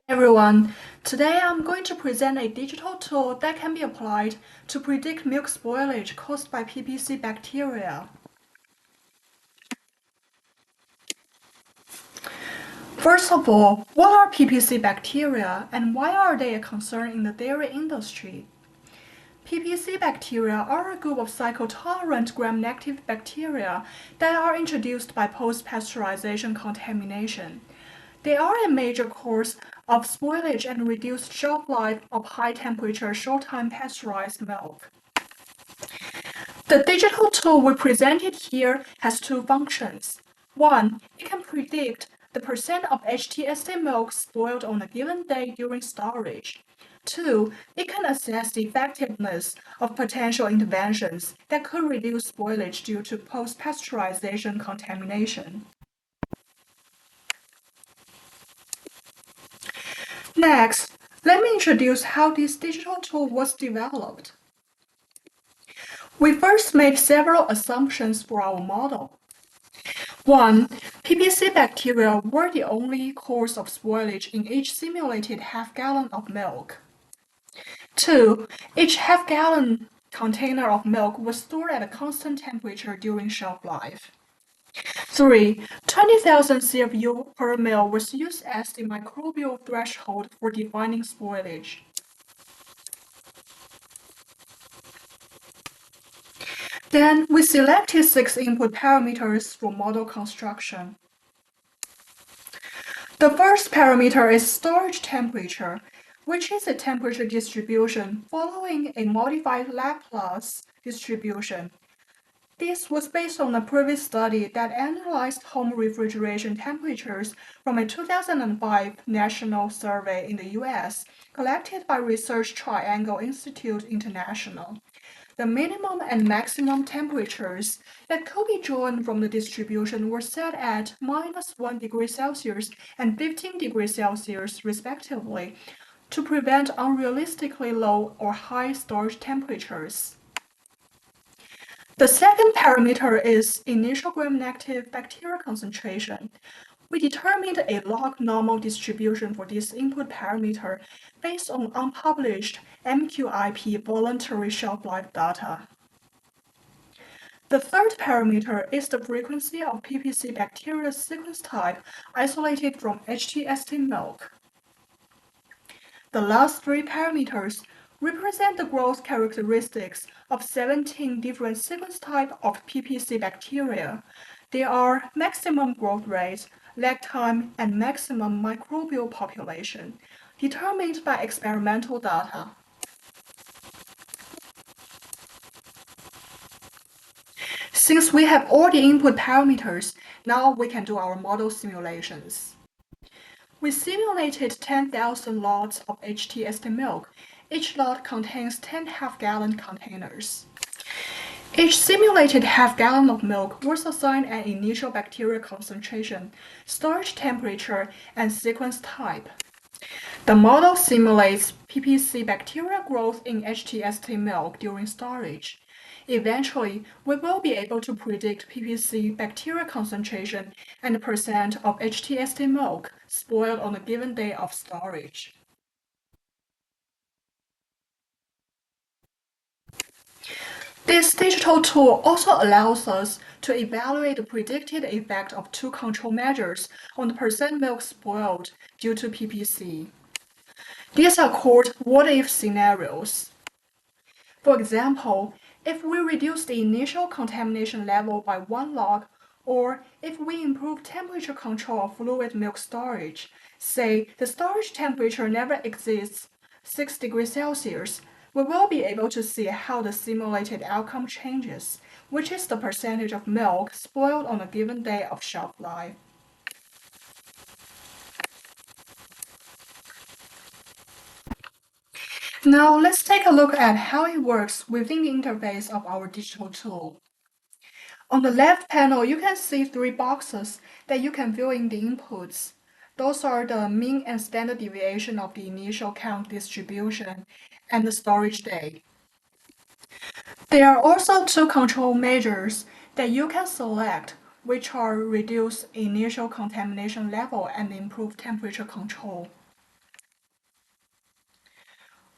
Everyone, today I'm going to present a digital tool that can be applied to predict milk spoilage caused by PPC bacteria. First of all, what are PPC bacteria and why are they a concern in the dairy industry? PPC bacteria are a group of cycle-tolerant gram-negative bacteria that are introduced by post-pasteurization contamination. They are a major cause of spoilage and reduced shelf life of high-temperature, short-time pasteurized milk. The digital tool we presented here has two functions. One, it can predict the percent of HTST milk spoiled on a given day during storage. Two, it can assess the effectiveness of potential interventions that could reduce spoilage due to post-pasteurization contamination. Next, let me introduce how this digital tool was developed. We first made several assumptions for our model. 1. PPC bacteria were the only cause of spoilage in each simulated half-gallon of milk. 2. Each half-gallon container of milk was stored at a constant temperature during shelf life. 3. 20,000 CFU per ml was used as the microbial threshold for defining spoilage. Then we selected 6 input parameters for model construction. The first parameter is storage temperature, which is a temperature distribution following a modified Laplace distribution. This was based on a previous study that analyzed home refrigeration temperatures from a 2005 national survey in the US, collected by Research Triangle Institute International. The minimum and maximum temperatures that could be drawn from the distribution were set at -1 degree Celsius and 15 degrees Celsius respectively to prevent unrealistically low or high storage temperatures. The second parameter is initial gram-negative bacterial concentration. We determined a log normal distribution for this input parameter based on unpublished MQIP voluntary shelf life data. The third parameter is the frequency of PPC bacteria sequence type isolated from HTST milk. The last 3 parameters represent the growth characteristics of 17 different sequence types of PPC bacteria. They are maximum growth rate, lag time, and maximum microbial population, determined by experimental data. Since we have all the input parameters, now we can do our model simulations. We simulated 10,000 lots of HTST milk. Each lot contains 10 half-gallon containers. Each simulated half-gallon of milk was assigned an initial bacterial concentration, storage temperature, and sequence type. The model simulates PPC bacterial growth in HTST milk during storage. Eventually, we will be able to predict PPC bacterial concentration and the percent of HTST milk spoiled on a given day of storage. This digital tool also allows us to evaluate the predicted effect of 2 control measures on the percent milk spoiled due to PPC. These are called what-if scenarios. For example, if we reduce the initial contamination level by 1 log, or if we improve temperature control of fluid milk storage, say the storage temperature never exceeds 6 degrees Celsius, we will be able to see how the simulated outcome changes, which is the percentage of milk spoiled on a given day of shelf life. Now let's take a look at how it works within the interface of our digital tool. On the left panel, you can see 3 boxes that you can fill in the inputs. Those are the mean and standard deviation of the initial count distribution and the storage day. There are also 2 control measures that you can select, which are reduce initial contamination level and improve temperature control.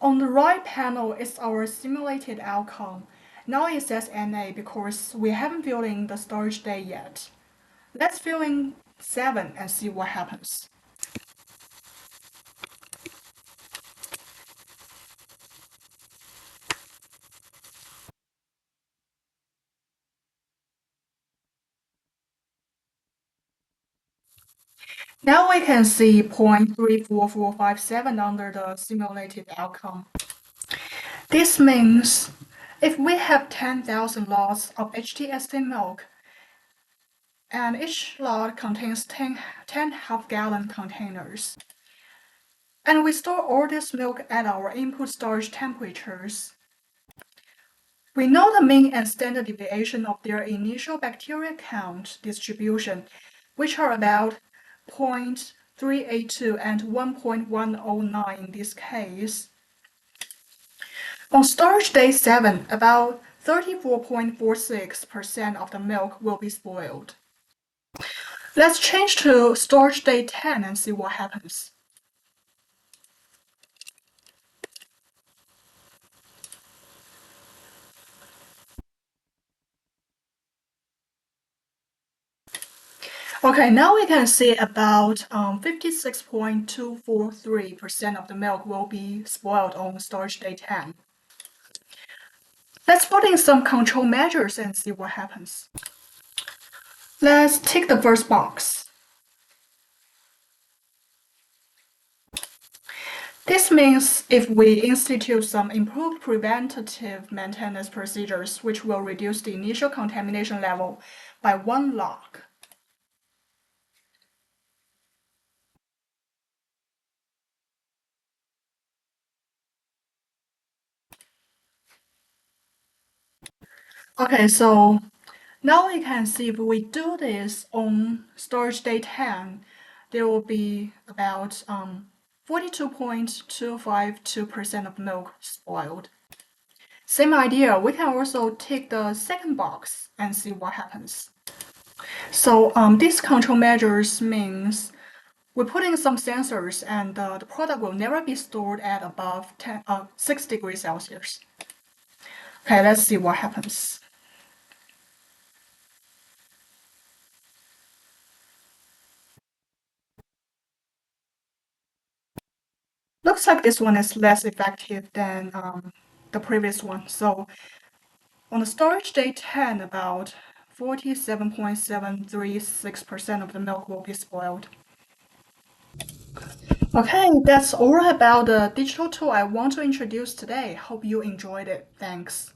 On the right panel is our simulated outcome. Now it says NA because we haven't filled in the storage day yet. Let's fill in 7 and see what happens. Now we can see 0.34457 under the simulated outcome. This means if we have 10,000 lots of HTST milk, and each lot contains 10 half-gallon containers, and we store all this milk at our input storage temperatures, we know the mean and standard deviation of their initial bacteria count distribution, which are about 0.382 and 1.109 in this case. On storage day 7, about 34.46% of the milk will be spoiled. Let's change to storage day 10 and see what happens. Okay, now we can see about 56.243% of the milk will be spoiled on storage day 10. Let's put in some control measures and see what happens. Let's tick the first box. This means if we institute some improved preventative maintenance procedures, which will reduce the initial contamination level by 1 log. Okay, so now we can see if we do this on storage day 10, there will be about 42.252% of milk spoiled. Same idea, we can also take the second box and see what happens. So these control measures means we put in some sensors and the product will never be stored at above 6 degrees Celsius. Okay, let's see what happens. Looks like this one is less effective than the previous one. So on the storage day 10, about 47.736% of the milk will be spoiled. Okay, that's all about the digital tool I want to introduce today. Hope you enjoyed it. Thanks.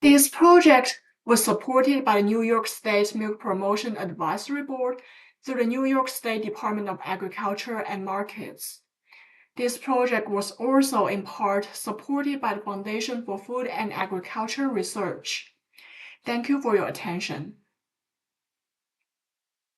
This project was supported by the New York State Milk Promotion Advisory Board through the New York State Department of Agriculture and Markets. This project was also in part supported by the Foundation for Food and Agriculture Research. Thank you for your attention.